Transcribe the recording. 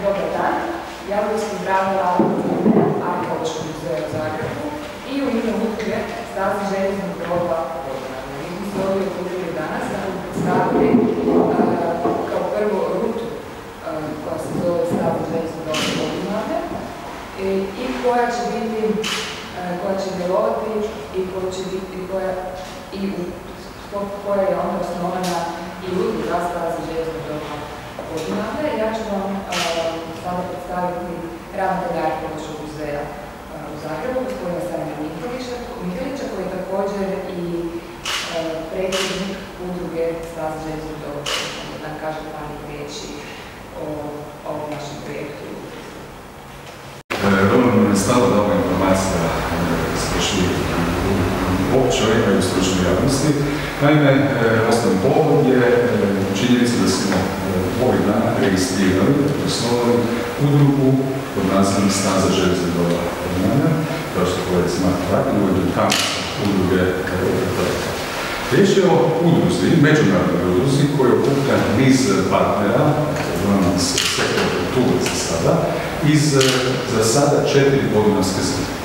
Dobar dan, ja bih pozdravila Arheološkog muzeja u Zagrebu i u ime udruge Staze željeznog groba Podunavlje. Mi smo se ovdje okupili danas da nam predstavili kao prvo rutu koja se zove Staze željeznog groba Podunavlje i koja će djelovati i koja je onda osnovana i udruga Staze željeznog groba Podunavlje. Ja ću vam sada predstaviti ravnatelja Arheološkog muzeja u Zagrebu, gospodina Sanja Mihelića, koji je također i predsjednik udruge Staze željeznog groba Podunavlje. Da nam kaže par riječi o ovom našem projektu. Dobro nam je stalo da ova informacija sliši općoj i u stručnoj javnosti. Naime, osnovni povod je činjenica da smo ovih dana registrirali, osnovali udrugu pod nazivom Staza željeznog groba Podunavlje, kao što kolegica Marta Vakil, udruge projekta. Riječ je o udruzi, međunarodnoj udruzi koja okuplja niz partnera, iz sektora kulture za sada, iz za sada 4 podunavske zemlje.